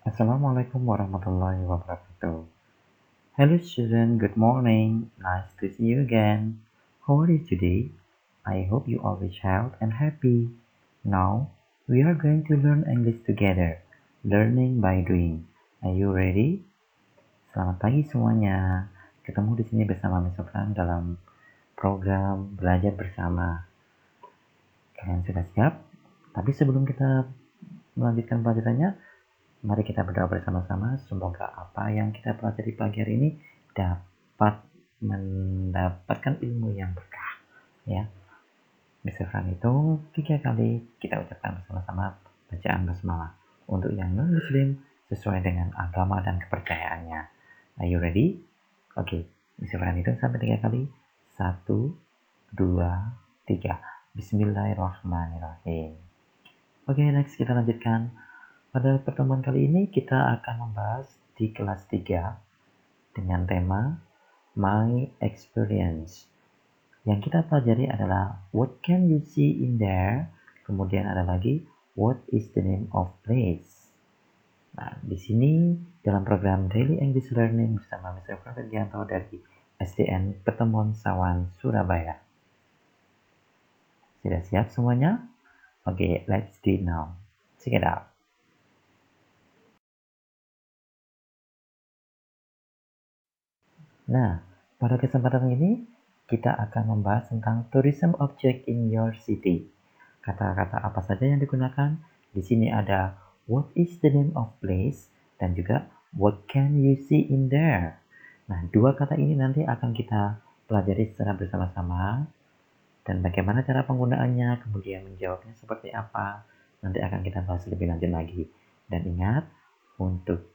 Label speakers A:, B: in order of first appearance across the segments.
A: Assalamualaikum warahmatullahi wabarakatuh. Hello student, good morning. Nice to see you again. How are you today? I hope you always healthy and happy. Now, we are going to learn English together. Learning by doing. Are you ready? Selamat pagi semuanya. Ketemu di sini bersama Miss Sofran dalam program belajar bersama. Kalian sudah siap? Tapi sebelum kita melanjutkan pelajarannya, mari kita berdoa bersama-sama. Semoga apa yang kita pelajari pagi hari ini dapat mendapatkan ilmu yang berkah. Ya, Mr. Fran hitung 3 kali, kita ucapkan bersama-sama bacaan basmalah. Untuk yang non-muslim, sesuai dengan agama dan kepercayaannya. Are you ready? Oke, Mr. Fran hitung sampai 3 kali. 1, 2, 3. Bismillahirrahmanirrahim. Oke, next kita lanjutkan. Pada pertemuan kali ini kita akan membahas di kelas 3 dengan tema My Experience. Yang kita pelajari adalah What can you see in there? Kemudian ada lagi What is the name of place? Nah, di sini dalam program Daily English Learning bersama Mr. Prasetyanto dari SDN Pertemuan Sawan, Surabaya. Sudah siap semuanya? Oke, let's do it now. Check it out. Nah, pada kesempatan ini kita akan membahas tentang tourism object in your city. Kata-kata apa saja yang digunakan? Di sini ada what is the name of place dan juga what can you see in there. Nah, dua kata ini nanti akan kita pelajari secara bersama-sama dan bagaimana cara penggunaannya, kemudian menjawabnya seperti apa. Nanti akan kita bahas lebih lanjut lagi. Dan ingat, untuk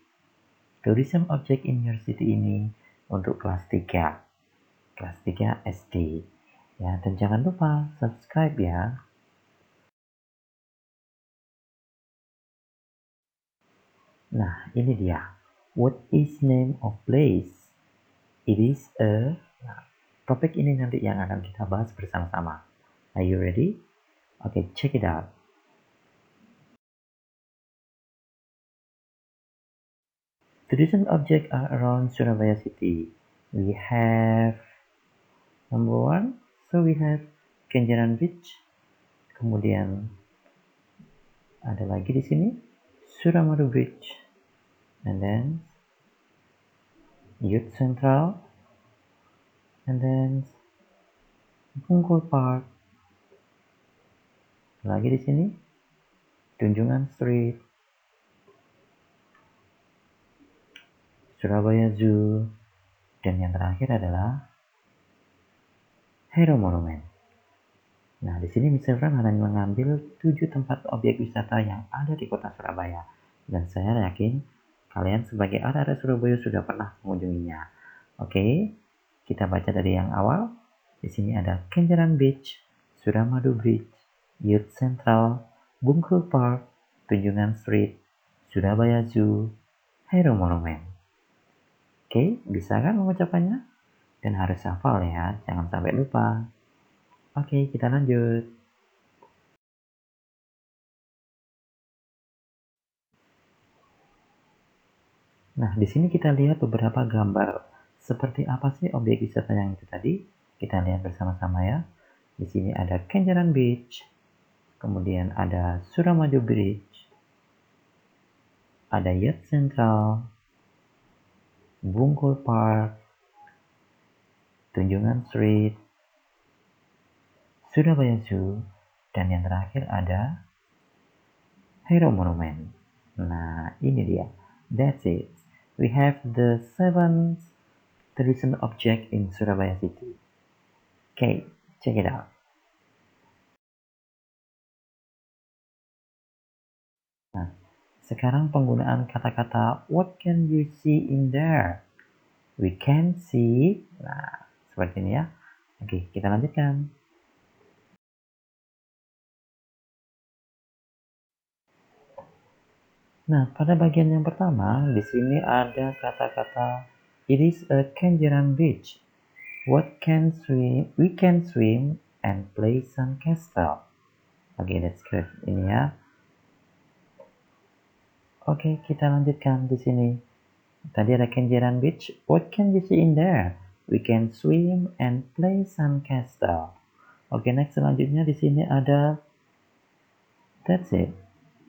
A: tourism object in your city ini untuk kelas 3 SD ya, dan jangan lupa subscribe ya. Nah, ini dia, what is name of place. It is a, nah, topik ini nanti yang akan kita bahas bersama-sama. Are you ready? Okay, check it out. Tourism objects are around Surabaya city. We have number 1, so we have Kenjeran Beach. Kemudian ada lagi di sini Suramadu Bridge, and then Youth Central, and then Bungkul Park. Lagi di sini Tunjungan Street, Surabaya Zoo, dan yang terakhir adalah Hero Monument. Nah, di sini Mr. Fran hanya mengambil 7 tempat objek wisata yang ada di kota Surabaya, dan saya yakin kalian sebagai anak-anak Surabaya sudah pernah mengunjunginya. Oke, kita baca dari yang awal. Di sini ada Kenjeran Beach, Suramadu Bridge, Youth Central, Bungkul Park, Tunjungan Street, Surabaya Zoo, Hero Monument. Oke, bisa kan mengucapkannya? Dan harus hafal ya, jangan sampai lupa. Oke, kita lanjut. Nah, di sini kita lihat beberapa gambar. Seperti apa sih objek wisata yang itu tadi? Kita lihat bersama-sama ya. Di sini ada Kenjeran Beach, kemudian ada Suramadu Bridge, ada Youth Central, Bungkul Park, Tunjungan Street, Surabaya Zoo, dan yang terakhir ada Hero Monument. Nah, ini dia. That's it. We have the 7 tourism object in Surabaya City. Okay, check it out. Nah, sekarang penggunaan kata-kata what can you see in there? We can see. Nah, seperti ini ya. Oke, kita lanjutkan. Nah, pada bagian yang pertama, di sini ada kata-kata it is a Kenjeran beach. What can swim? We can swim and play some castle. Oke, that's good. Ini ya. Oke, kita lanjutkan di sini. Tadi ada Kenjeran Beach. What can you see in there? We can swim and play sandcastle. Oke, next selanjutnya di sini ada that's it.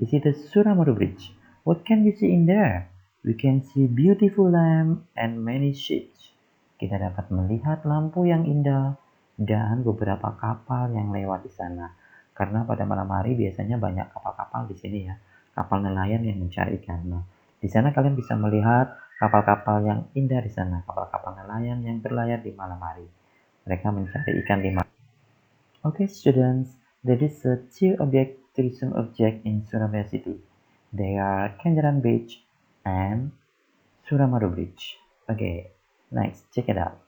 A: Is it the Suramadu Bridge? What can you see in there? We can see beautiful lamp and many ships. Kita dapat melihat lampu yang indah dan beberapa kapal yang lewat di sana. Karena pada malam hari biasanya banyak kapal-kapal di sini ya, kapal nelayan yang mencari ikan. Nah, di sana kalian bisa melihat kapal-kapal yang indah di sana, kapal-kapal nelayan yang berlayar di malam hari. Mereka mencari ikan di malam. Okay, students, there is a two tourism object in Surabaya city. They are Kenjeran Beach and Suramadu Bridge. Okay, next, check it out.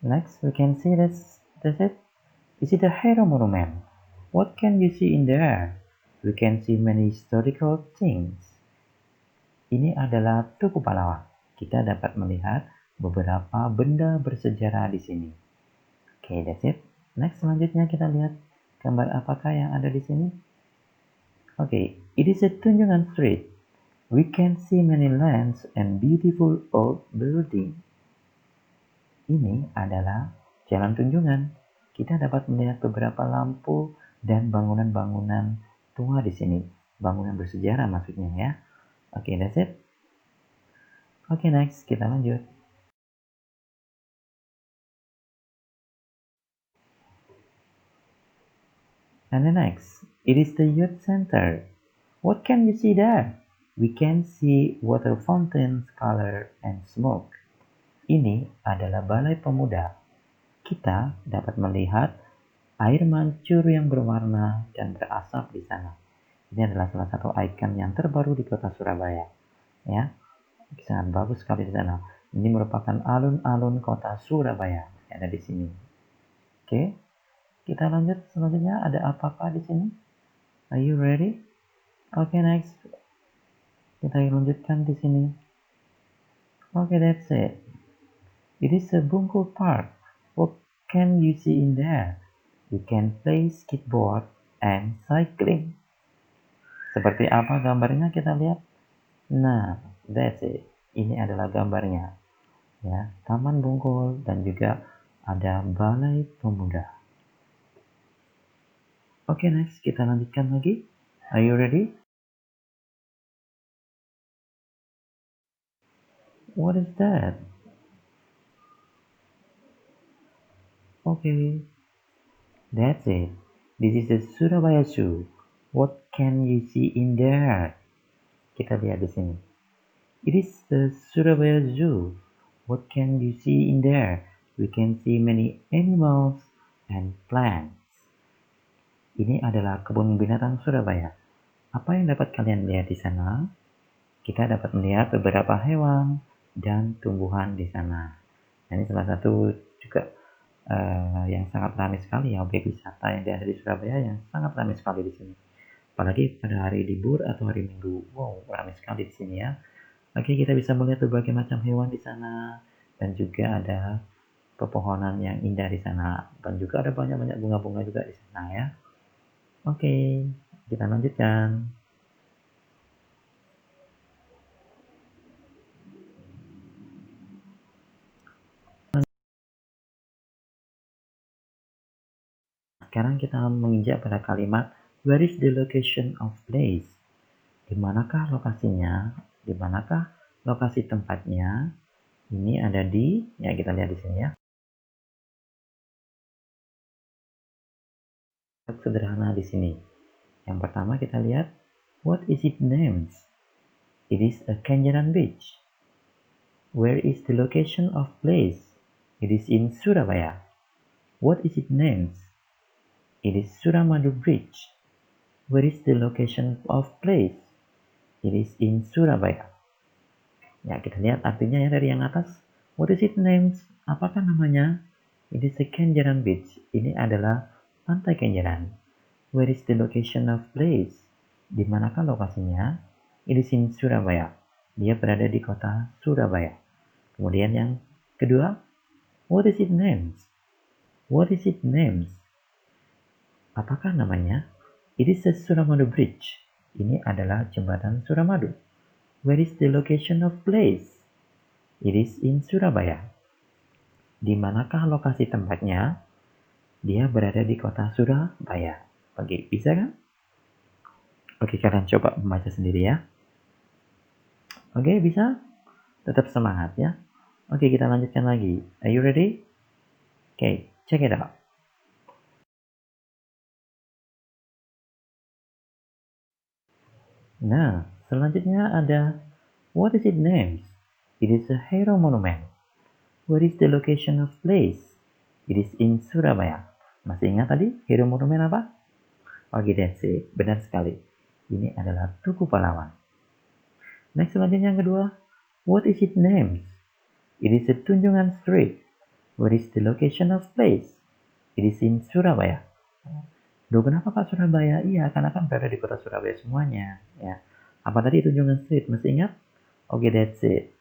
A: Next, we can see that's it. Is it a hero monument? What can you see in there? We can see many historical things. Ini adalah Tugu Pahlawan. Kita dapat melihat beberapa benda bersejarah di sini. Okay, that's it. Next, selanjutnya kita lihat gambar apakah yang ada di sini. Okay, it is a Tunjungan Street. We can see many lamps and beautiful old building. Ini adalah Jalan Tunjungan. Kita dapat melihat beberapa lampu dan bangunan-bangunan tua di sini. Bangunan bersejarah maksudnya ya. Okay, that's it. Okay, next kita lanjut. And the next, it is the youth center. What can you see there? We can see water fountains, color, and smoke. Ini adalah balai pemuda. Kita dapat melihat air mancur yang berwarna dan berasap di sana. Ini adalah salah satu ikon yang terbaru di kota Surabaya. Ya, sangat bagus sekali di sana. Ini merupakan alun-alun kota Surabaya yang ada di sini. Oke, kita lanjut selanjutnya. Ada apakah di sini? Are you ready? Oke, next. Kita lanjutkan di sini. Oke, that's it. It is a Bungkul Park. What can you see in there? You can play skateboard and cycling. Seperti apa gambarnya kita lihat? Nah, that's it. Ini adalah gambarnya. Ya, Taman Bungkul dan juga ada Balai Pemuda. Oke, next kita lanjutkan lagi. Are you ready? What is that? Okay, that's it. This is the Surabaya Zoo. What can you see in there? Kita lihat di sini. It is the Surabaya Zoo. What can you see in there? We can see many animals and plants. Ini adalah kebun binatang Surabaya. Apa yang dapat kalian lihat di sana? Kita dapat melihat beberapa hewan dan tumbuhan di sana. Ini salah satu juga yang sangat ramai sekali ya, objek wisata yang ada di Surabaya yang sangat ramai sekali di sini. Apalagi pada hari libur atau hari Minggu. Wow, ramai sekali di sini ya. Oke, kita bisa melihat berbagai macam hewan di sana dan juga ada pepohonan yang indah di sana dan juga ada banyak-banyak bunga-bunga juga di sana ya. Oke, kita lanjutkan. Sekarang kita menginjak pada kalimat where is the location of place? Di manakah lokasinya? Di manakah lokasi tempatnya? Ini ada di, ya kita lihat di sini ya. Sederhana di sini. Yang pertama kita lihat what is it names? It is a Kenjeran Beach. Where is the location of place? It is in Surabaya. What is it names? It is Suramadu Bridge. Where is the location of place? It is in Surabaya. Ya, kita lihat artinya ya dari yang atas. What is it names? Apakah namanya? It is a Kenjeran Beach. Ini adalah pantai Kenjeran. Where is the location of place? Di manakah lokasinya? It is in Surabaya. Dia berada di kota Surabaya. Kemudian yang kedua, what is it names? What is its name? Apakah namanya? It is a Suramadu Bridge. Ini adalah jembatan Suramadu. Where is the location of place? It is in Surabaya. Di manakah lokasi tempatnya? Dia berada di kota Surabaya. Oke, bisa kan? Oke, kalian coba membaca sendiri ya. Oke, bisa? Tetap semangat ya. Oke, kita lanjutkan lagi. Are you ready? Oke, check it out. Nah, selanjutnya ada what is its name? It is a hero monument. Where is the location of place? It is in Surabaya. Masih ingat tadi hero monument apa? Oke, that's it. Benar sekali. Ini adalah Tugu Pahlawan. Next, selanjutnya yang kedua. What is its name? It is a Tunjungan Street. Where is the location of place? It is in Surabaya. Duh, kenapa Pak Surabaya? Iya, karena kan berada di kota Surabaya semuanya. Ya. Apa tadi Tunjungan Street? Masih ingat? Oke, that's it.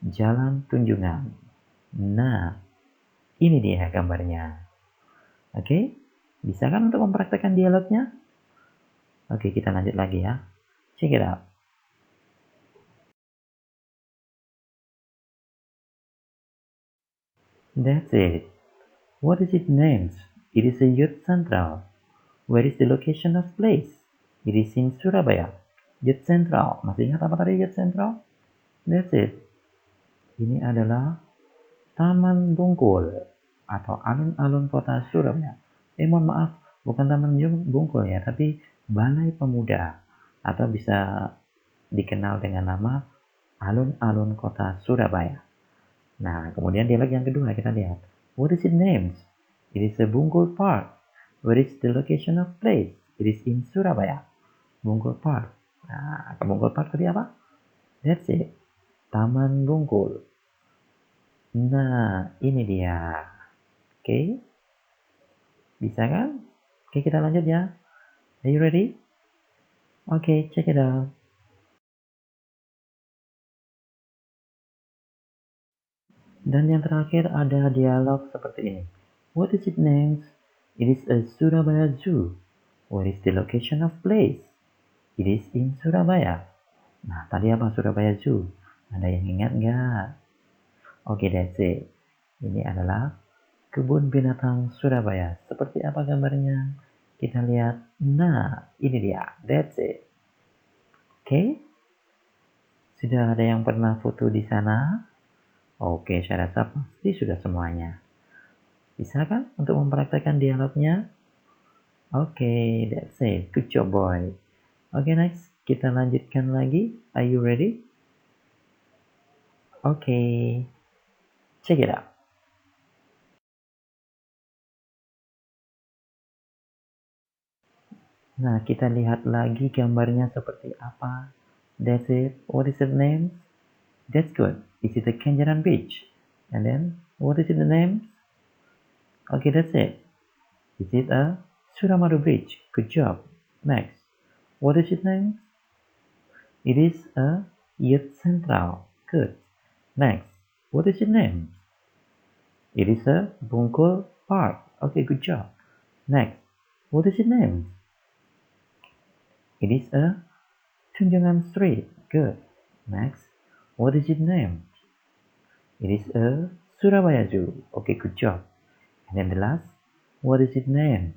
A: Jalan Tunjungan. Nah, ini dia gambarnya. Oke, bisa kan untuk mempraktekkan dialognya? Oke, kita lanjut lagi ya. Check it out. That's it. What is its name? It is a youth central. Where is the location of place? It is in Surabaya. Youth Central. Masih ingat apa tadi Youth Central? That's it. Ini adalah Taman Bungkul atau alun-alun kota Surabaya. Mohon maaf, bukan Taman Bungkul ya, tapi Balai Pemuda atau bisa dikenal dengan nama alun-alun kota Surabaya. Nah, kemudian dialog yang kedua kita lihat. What is its name? It is a Bungkul Park. Where is the location of place? It is in Surabaya. Bungkul Park. Nah, ke Bungkul Park tadi apa? That's it. Taman Bungkul. Nah, ini dia. Oke. Bisa kan? Oke, kita lanjut ya. Are you ready? Oke, check it out. Dan yang terakhir ada dialog seperti ini. What is its name? It is a Surabaya Zoo. Where is the location of place? It is in Surabaya. Nah, tadi apa Surabaya Zoo? Ada yang ingat nggak? Oke, that's it. Ini adalah kebun binatang Surabaya. Seperti apa gambarnya? Kita lihat. Nah, ini dia. That's it. Oke? Sudah ada yang pernah foto di sana? Oke, saya rasa pasti sudah semuanya. Bisa kan untuk mempraktekkan dialognya? Oke, that's it. Good job, boy. Oke, next. Kita lanjutkan lagi. Are you ready? Oke. Check it out. Nah, kita lihat lagi gambarnya seperti apa. That's it. What is the name? That's good. Is it a Kenjaran Beach? And then, what is the name? Okay, that's it. Is it a Suramadu Bridge? Good job. Next. What is its name? It is a Youth Central. Good. Next. What is its name? It is a Bungkul Park. Okay, good job. Next. What is its name? It is a Tunjungan Street. Good. Next. What is its name? It is a Surabaya Zoo. Okay, good job. And then the last. What is its name?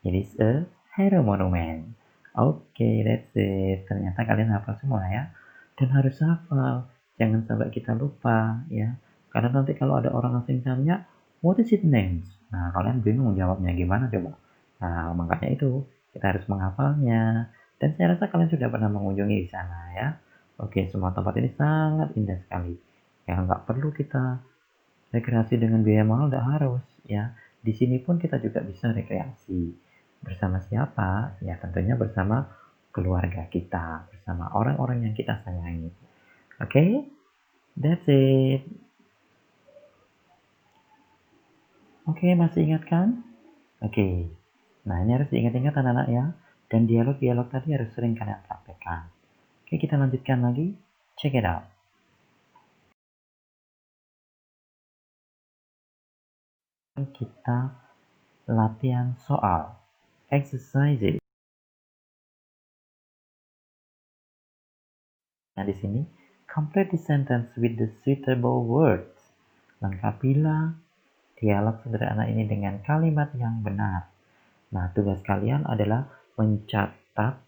A: It is a hero monument. Okay, that's it. Ternyata kalian hafal semua ya. Dan harus hafal. Jangan sampai kita lupa ya. Karena nanti kalau ada orang asing tanya, what is its name? Nah, kalian bingung jawabnya gimana coba. Nah, makanya itu kita harus menghafalnya. Dan saya rasa kalian sudah pernah mengunjungi di sana ya. Oke, semua tempat ini sangat indah sekali. Ya, nggak perlu kita rekreasi dengan biaya mahal, nggak harus ya. Di sini pun kita juga bisa rekreasi. Bersama siapa? Ya tentunya bersama keluarga kita, bersama orang-orang yang kita sayangi. Oke? That's it. Oke, masih ingat kan? Oke. Nah, ini harus diingat-ingat anak-anak ya. Dan dialog-dialog tadi harus sering kalian praktekkan. Oke, kita lanjutkan lagi. Check it out. kita latihan soal, exercises. Nah, di sini, complete the sentence with the suitable words. Lengkapilah dialog sederhana ini dengan kalimat yang benar. Nah, tugas kalian adalah mencatat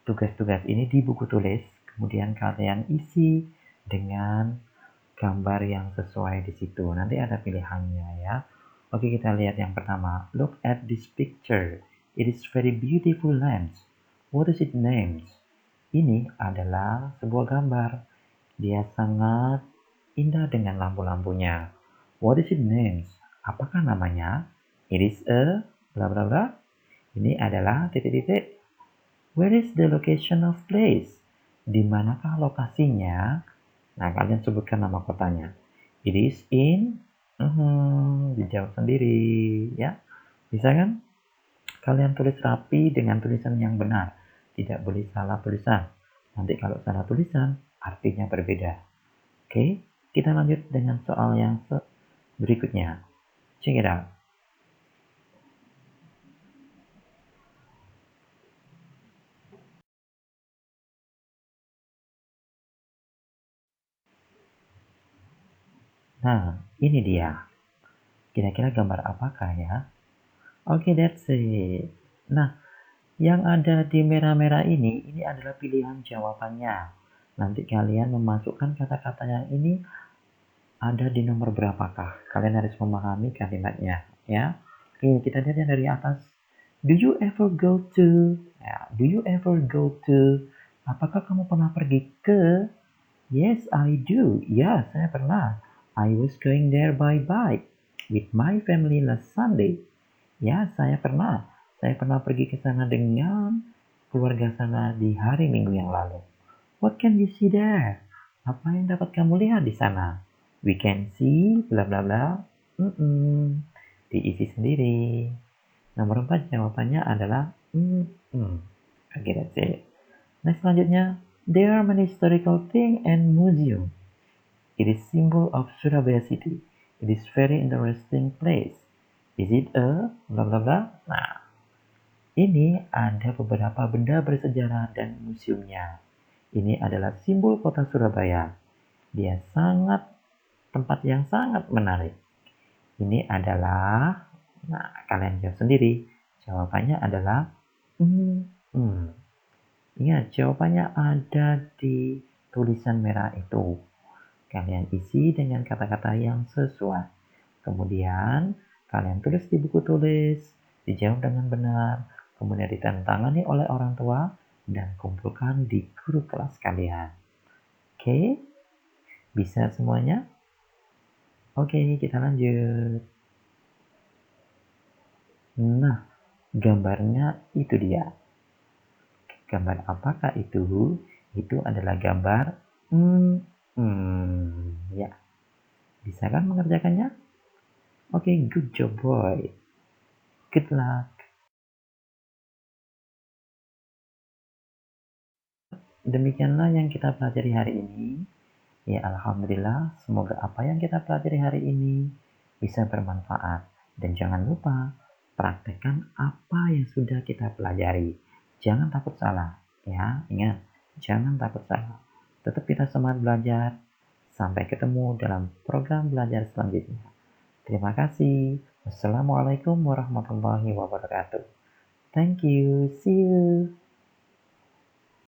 A: tugas-tugas ini di buku tulis, kemudian kalian isi dengan gambar yang sesuai di situ. Nanti ada pilihannya ya. Oke, kita lihat yang pertama. Look at this picture. It is very beautiful land. What is it named? Ini adalah sebuah gambar. Dia sangat indah dengan lampu-lampunya. What is it named? Apakah namanya? It is a bla bla bla. Ini adalah titik-titik. Where is the location of place? Di manakah lokasinya? Nah, kalian sebutkan nama kotanya. It is in, dijawab sendiri, ya. Bisa kan? Kalian tulis rapi dengan tulisan yang benar. Tidak boleh salah tulisan. Nanti kalau salah tulisan, artinya berbeda. Oke, kita lanjut dengan soal yang berikutnya. Check it out. Nah, ini dia. Kira-kira gambar apakah ya? Oke, that's it. Nah, yang ada di merah-merah ini adalah pilihan jawabannya. Nanti kalian memasukkan kata-kata yang ini ada di nomor berapakah. Kalian harus memahami kalimatnya, ya. Oke, kita lihat yang dari atas. Do you ever go to? Ya, do you ever go to? Apakah kamu pernah pergi ke? Yes, I do. Ya, saya pernah. I was going there by bike with my family last Sunday. Ya, saya pernah. Saya pernah pergi ke sana dengan keluarga sana di hari Minggu yang lalu. What can you see there? Apa yang dapat kamu lihat di sana? We can see bla bla bla. Diisi sendiri. Nomor 4 jawabannya adalah Oke, that's it. Next selanjutnya, there are many historical things and museum. It is symbol of Surabaya city. It is very interesting place. Is it a bla bla bla? Nah, ini ada beberapa benda bersejarah dan museumnya. Ini adalah simbol kota Surabaya. Dia tempat yang sangat menarik. Ini adalah, nah kalian jawab sendiri. Jawabannya adalah, Ingat, jawabannya ada di tulisan merah itu. Kalian isi dengan kata-kata yang sesuai. Kemudian, kalian tulis di buku tulis, dijawab dengan benar, kemudian ditandatangani oleh orang tua, dan kumpulkan di guru kelas kalian. Oke? Bisa semuanya? Oke, kita lanjut. Nah, gambarnya itu dia. Gambar apakah itu? Itu adalah gambar ya. Bisa kan mengerjakannya? Oke, good job boy. Good luck. Demikianlah yang kita pelajari hari ini. Ya, alhamdulillah, semoga apa yang kita pelajari hari ini bisa bermanfaat. Dan jangan lupa, praktekkan apa yang sudah kita pelajari. Jangan takut salah, ya. Ingat, jangan takut salah. Tetap kita semangat belajar. Sampai ketemu dalam program belajar selanjutnya. Terima kasih. Wassalamualaikum warahmatullahi wabarakatuh. Thank you. See you.